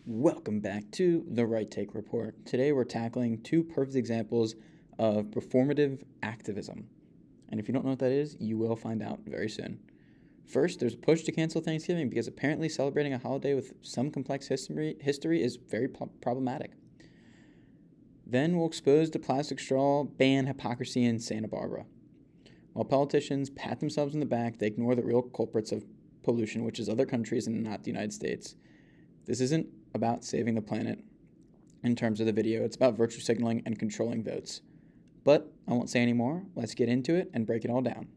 Welcome back to the Right Take Report. Today we're tackling two perfect examples of performative activism. And if you don't know what that is, you will find out very soon. First, there's a push to cancel Thanksgiving because apparently celebrating a holiday with some complex history is very problematic. Then we'll expose the plastic straw ban hypocrisy in Santa Barbara. While politicians pat themselves on the back, they ignore the real culprits of pollution, which is other countries and not the United States. This isn't about saving the planet in terms of the video. It's about virtue signaling and controlling votes. But I won't say any more. Let's get into it and break it all down.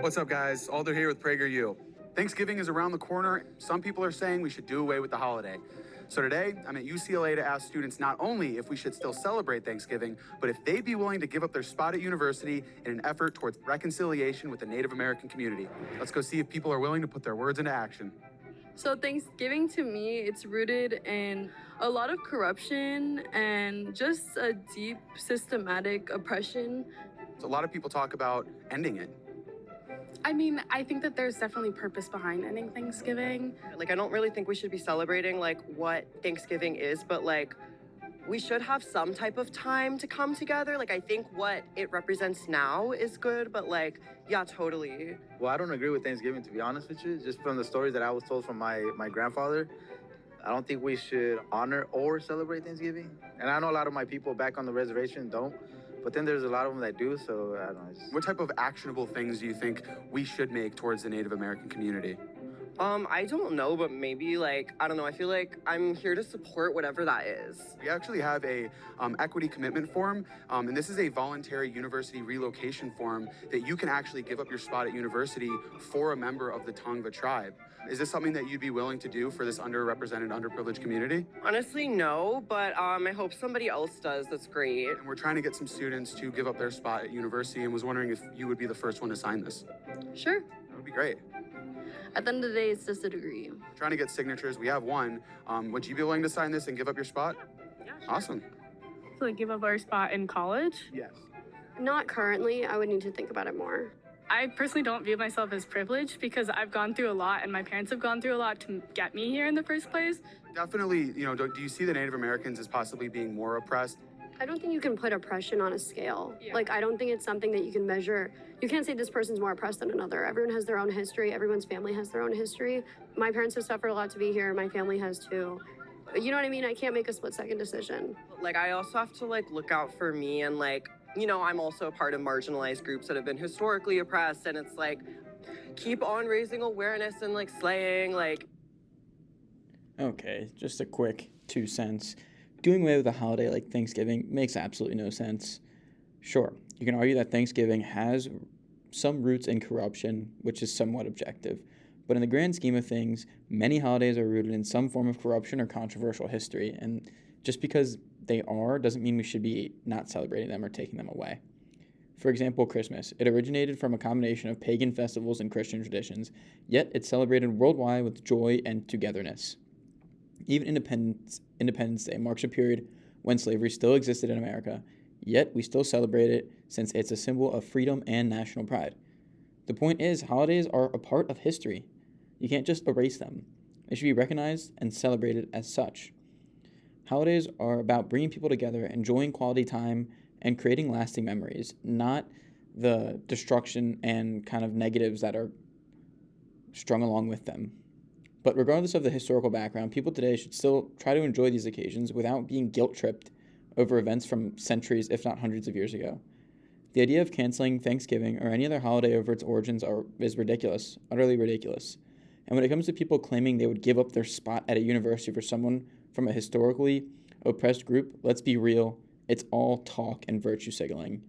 What's up, guys? Alder here with PragerU. Thanksgiving is around the corner. Some people are saying we should do away with the holiday. So today, I'm at UCLA to ask students not only if we should still celebrate Thanksgiving, but if they'd be willing to give up their spot at university in an effort towards reconciliation with the Native American community. Let's go see if people are willing to put their words into action. So Thanksgiving, to me, it's rooted in a lot of corruption and just a deep systematic oppression. So a lot of people talk about ending it. I mean, I think that there's definitely purpose behind ending Thanksgiving. Like, I don't really think we should be celebrating, like, what Thanksgiving is, but, like, we should have some type of time to come together. Like, I think what it represents now is good, but, like, yeah, totally. Well, I don't agree with Thanksgiving, to be honest with you. Just from the stories that I was told from my grandfather, I don't think we should honor or celebrate Thanksgiving. And I know a lot of my people back on the reservation don't, but then there's a lot of them that do, so I don't know. What type of actionable things do you think we should make towards the Native American community? I don't know, but maybe, like, I don't know. I feel like I'm here to support whatever that is. We actually have a equity commitment form, and this is a voluntary university relocation form that you can actually give up your spot at university for a member of the Tongva tribe. Is this something that you'd be willing to do for this underrepresented, underprivileged community? Honestly, no, but I hope somebody else does. That's great. And we're trying to get some students to give up their spot at university and was wondering if you would be the first one to sign this. Sure. That would be great. At the end of the day, it's just a degree. Trying to get signatures. We have one. Would you be willing to sign this and give up your spot? Yeah, sure. Awesome. To like give up our spot in college. Yes. Not currently. I would need to think about it more. I personally don't view myself as privileged because I've gone through a lot and my parents have gone through a lot to get me here in the first place. Definitely, do you see the Native Americans as possibly being more oppressed? I don't think you can put oppression on a scale. Yeah. Like, I don't think it's something that you can measure. You can't say this person's more oppressed than another. Everyone has their own history. Everyone's family has their own history. My parents have suffered a lot to be here. My family has too. You know what I mean? I can't make a split-second decision. Like, I also have to, like, look out for me and, like, I'm also a part of marginalized groups that have been historically oppressed, and it's, like, keep on raising awareness and, like, slaying, like... Okay, just a quick 2 cents. Doing away with a holiday like Thanksgiving makes absolutely no sense. Sure, you can argue that Thanksgiving has some roots in corruption, which is somewhat objective. But in the grand scheme of things, many holidays are rooted in some form of corruption or controversial history, and just because they are doesn't mean we should be not celebrating them or taking them away. For example, Christmas. It originated from a combination of pagan festivals and Christian traditions, yet it's celebrated worldwide with joy and togetherness. Even Independence Day marks a period when slavery still existed in America, yet we still celebrate it since it's a symbol of freedom and national pride. The point is, holidays are a part of history. You can't just erase them. They should be recognized and celebrated as such. Holidays are about bringing people together, enjoying quality time, and creating lasting memories, not the destruction and kind of negatives that are strung along with them. But regardless of the historical background, people today should still try to enjoy these occasions without being guilt-tripped over events from centuries, if not hundreds of years ago. The idea of canceling Thanksgiving or any other holiday over its origins is ridiculous, utterly ridiculous. And when it comes to people claiming they would give up their spot at a university for someone from a historically oppressed group, let's be real, it's all talk and virtue signaling.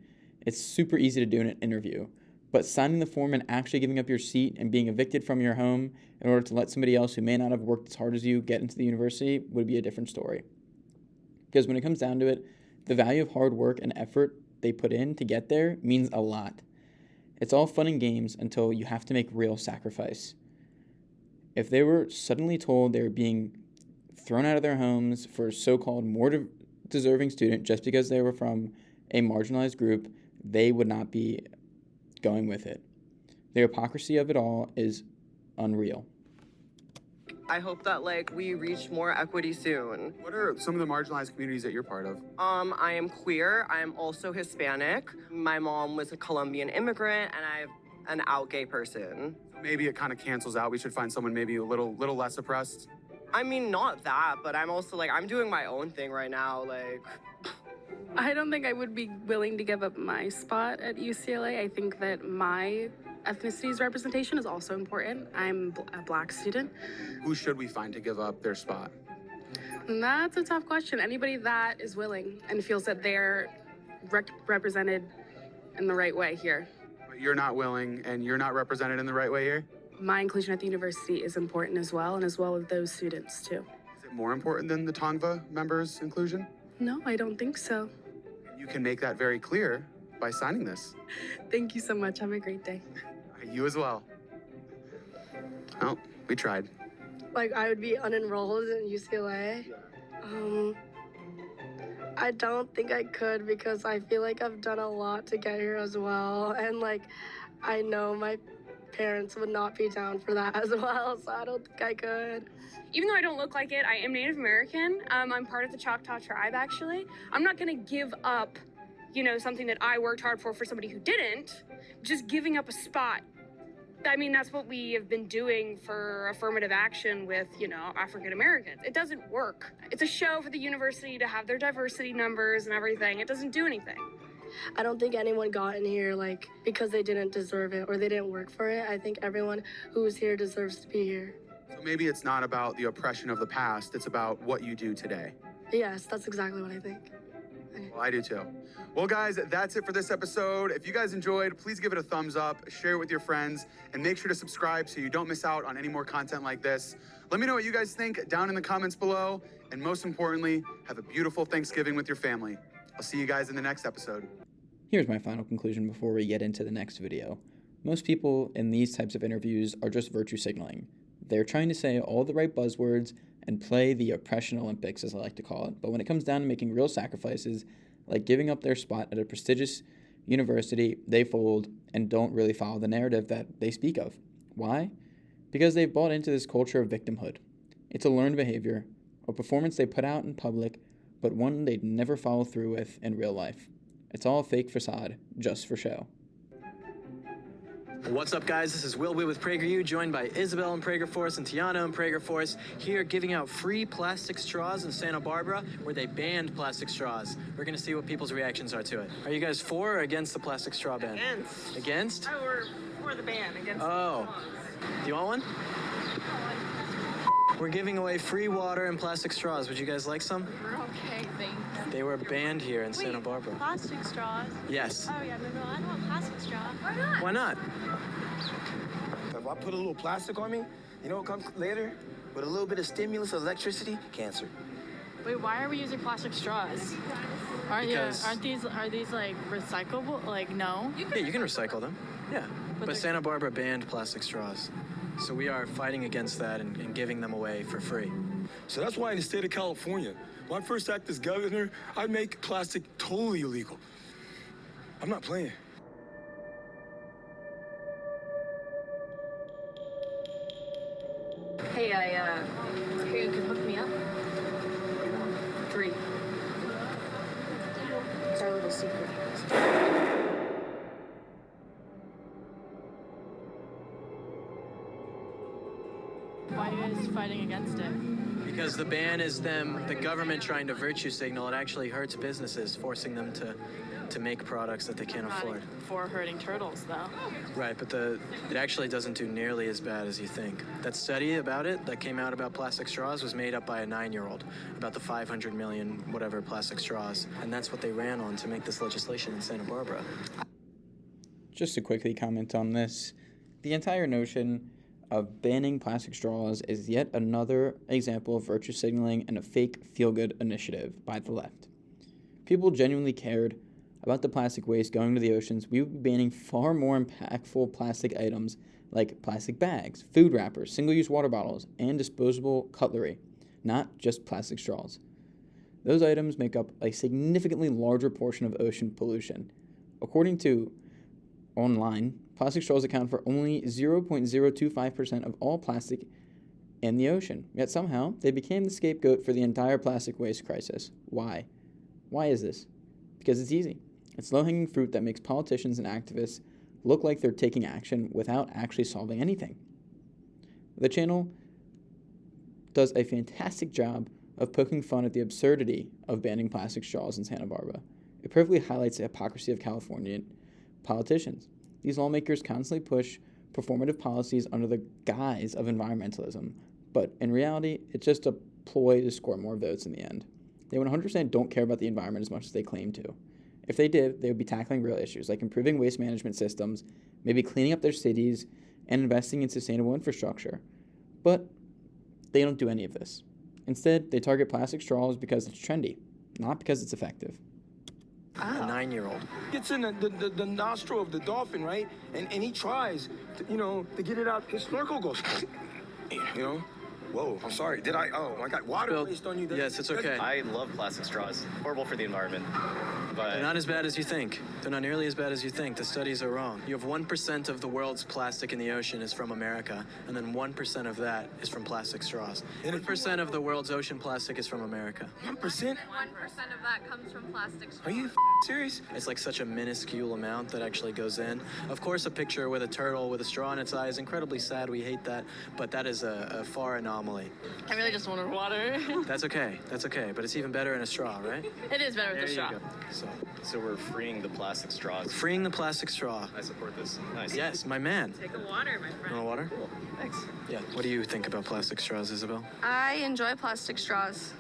It's super easy to do in an interview. But signing the form and actually giving up your seat and being evicted from your home in order to let somebody else who may not have worked as hard as you get into the university would be a different story. Because when it comes down to it, the value of hard work and effort they put in to get there means a lot. It's all fun and games until you have to make real sacrifice. If they were suddenly told they were being thrown out of their homes for a so-called more deserving student just because they were from a marginalized group, they would not be going with it. The hypocrisy of it all is unreal. I hope that like we reach more equity soon. What are some of the marginalized communities that you're part of? I am queer. I am also Hispanic. My mom was a Colombian immigrant, and I'm an out gay person. Maybe it kind of cancels out. We should find someone maybe a little less oppressed. I mean, not that, but I'm also like, I'm doing my own thing right now. Like, I don't think I would be willing to give up my spot at UCLA. I think that my ethnicity's representation is also important. I'm a Black student. Who should we find to give up their spot? And that's a tough question. Anybody that is willing and feels that they're represented in the right way here. But you're not willing and you're not represented in the right way here? My inclusion at the university is important as well, and as well as those students too. Is it more important than the Tongva members' inclusion? No, I don't think so. You can make that very clear by signing this. Thank you so much. Have a great day. You as well. Oh, we tried. Like, I would be unenrolled in UCLA. I don't think I could because I feel like I've done a lot to get here as well. And, like, I know my parents would not be down for that as well, so I don't think I could. Even though I don't look like it, I am Native American. I'm part of the Choctaw tribe, actually. I'm not gonna give up, you know, something that I worked hard for somebody who didn't. Just giving up a spot. I mean, that's what we have been doing for affirmative action with, you know, African Americans. It doesn't work. It's a show for the university to have their diversity numbers and everything. It doesn't do anything. I don't think anyone got in here, like, because they didn't deserve it or they didn't work for it. I think everyone who's here deserves to be here. So maybe it's not about the oppression of the past, it's about what you do today. Yes, that's exactly what I think. Well, I do too. Well, guys, that's it for this episode. If you guys enjoyed, please give it a thumbs up, share it with your friends, and make sure to subscribe so you don't miss out on any more content like this. Let me know what you guys think down in the comments below. And most importantly, have a beautiful Thanksgiving with your family. I'll see you guys in the next episode. Here's my final conclusion before we get into the next video. Most people in these types of interviews are just virtue signaling. They're trying to say all the right buzzwords and play the oppression Olympics, as I like to call it. But when it comes down to making real sacrifices, like giving up their spot at a prestigious university, they fold and don't really follow the narrative that they speak of. Why? Because they've bought into this culture of victimhood. It's a learned behavior, a performance they put out in public, but one they'd never follow through with in real life. It's all a fake facade, just for show. What's up, guys? This is Will with PragerU, joined by Isabel in PragerForce and Tiana in PragerForce, here giving out free plastic straws in Santa Barbara, where they banned plastic straws. We're gonna see what people's reactions are to it. Are you guys for or against the plastic straw ban? Against. Against? Oh, we're for the ban, against Oh. Do you want one? We're giving away free water and plastic straws. Would you guys like some? We're okay, thanks. They were banned here in Santa Barbara. Plastic straws? Yes. Oh, yeah, no, I don't want plastic straw. Why not? Why not? If I put a little plastic on me, you know what comes later? With a little bit of stimulus, electricity, cancer. Wait, why are we using plastic straws? Because- Are these like recyclable? Like, no? Yeah, you can recycle them. Yeah. But Santa Barbara banned plastic straws. So we are fighting against that and giving them away for free. So that's why in the state of California, my first act as governor, I make plastic totally illegal. I'm not playing. Hey, here, you can hook me up. 3. It's our little secret. Why are you guys fighting against it? Because the ban is the government trying to virtue signal. It actually hurts businesses, forcing them to make products that they can't afford. For hurting turtles, though. Right, but it actually doesn't do nearly as bad as you think. That study about it that came out about plastic straws was made up by a 9-year-old about the 500 million whatever plastic straws, and that's what they ran on to make this legislation in Santa Barbara. Just to quickly comment on this, the entire notion of banning plastic straws is yet another example of virtue signaling and a fake feel-good initiative by the left. If people genuinely cared about the plastic waste going to the oceans, we would be banning far more impactful plastic items like plastic bags, food wrappers, single-use water bottles, and disposable cutlery, not just plastic straws. Those items make up a significantly larger portion of ocean pollution. According to Online, plastic straws account for only 0.025% of all plastic in the ocean. Yet somehow, they became the scapegoat for the entire plastic waste crisis. Why? Why is this? Because it's easy. It's low-hanging fruit that makes politicians and activists look like they're taking action without actually solving anything. The channel does a fantastic job of poking fun at the absurdity of banning plastic straws in Santa Barbara. It perfectly highlights the hypocrisy of Californian politicians. These lawmakers constantly push performative policies under the guise of environmentalism, but in reality, it's just a ploy to score more votes in the end. They 100% don't care about the environment as much as they claim to. If they did, they would be tackling real issues like improving waste management systems, maybe cleaning up their cities, and investing in sustainable infrastructure. But they don't do any of this. Instead, they target plastic straws because it's trendy, not because it's effective. A 9-year-old. Gets in the nostril of the dolphin, right? And he tries, to get it out. His snorkel goes, Whoa, I'm sorry. Oh, I got water placed on you. Yes, it's okay. I love plastic straws. Horrible for the environment. But They're not as bad as you think. They're not nearly as bad as you think. The studies are wrong. You have 1% of the world's plastic in the ocean is from America, and then 1% of that is from plastic straws. 1% of the world's ocean plastic is from America. 1%? 1% of that comes from plastic straws. Are you serious? It's like such a minuscule amount that actually goes in. Of course, a picture with a turtle with a straw in its eye is incredibly sad. We hate that, but that is a far anomaly. I really just wanted water. That's okay. That's okay. But it's even better in a straw, right? It is better with the straw. so we're freeing the plastic straws. Freeing the plastic straw. I support this. Nice. Yes, my man. Take a water, my friend. You want water? Cool. Thanks. Yeah. What do you think about plastic straws, Isabel? I enjoy plastic straws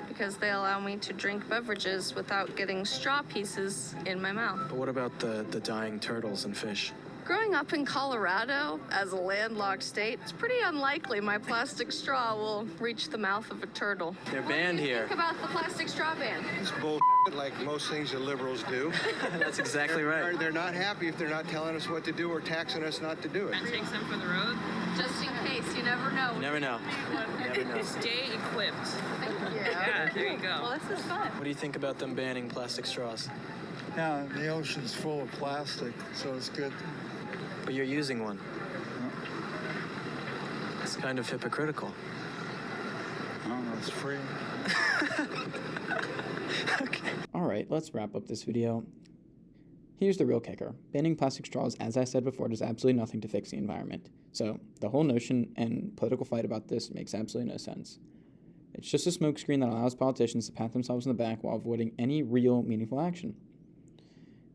because they allow me to drink beverages without getting straw pieces in my mouth. But what about the dying turtles and fish? Growing up in Colorado, as a landlocked state, it's pretty unlikely my plastic straw will reach the mouth of a turtle. They're banned here. Think about the plastic straw ban. It's bull like most things that liberals do. That's exactly right. They're not happy if they're not telling us what to do or taxing us not to do it. Take some for the road? Just in case, you never know. You never know. You never know. Stay equipped. Thank you. Yeah, there you go. Well, this is fun. What do you think about them banning plastic straws? Yeah, the ocean's full of plastic, so it's good. But you're using one. It's kind of hypocritical. Oh, it's free. Okay. Alright, let's wrap up this video. Here's the real kicker. Banning plastic straws, as I said before, does absolutely nothing to fix the environment. So, the whole notion and political fight about this makes absolutely no sense. It's just a smokescreen that allows politicians to pat themselves in the back while avoiding any real, meaningful action.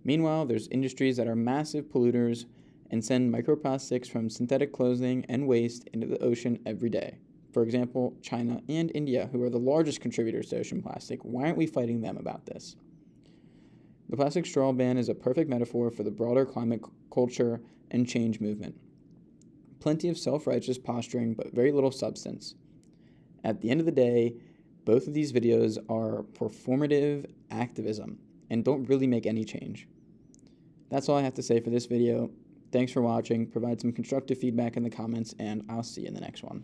Meanwhile, there's industries that are massive polluters and send microplastics from synthetic clothing and waste into the ocean every day. For example, China and India, who are the largest contributors to ocean plastic. Why aren't we fighting them about this? The plastic straw ban is a perfect metaphor for the broader climate culture and change movement. Plenty of self-righteous posturing, but very little substance. At the end of the day, both of these videos are performative activism and don't really make any change. That's all I have to say for this video. Thanks for watching. Provide some constructive feedback in the comments, and I'll see you in the next one.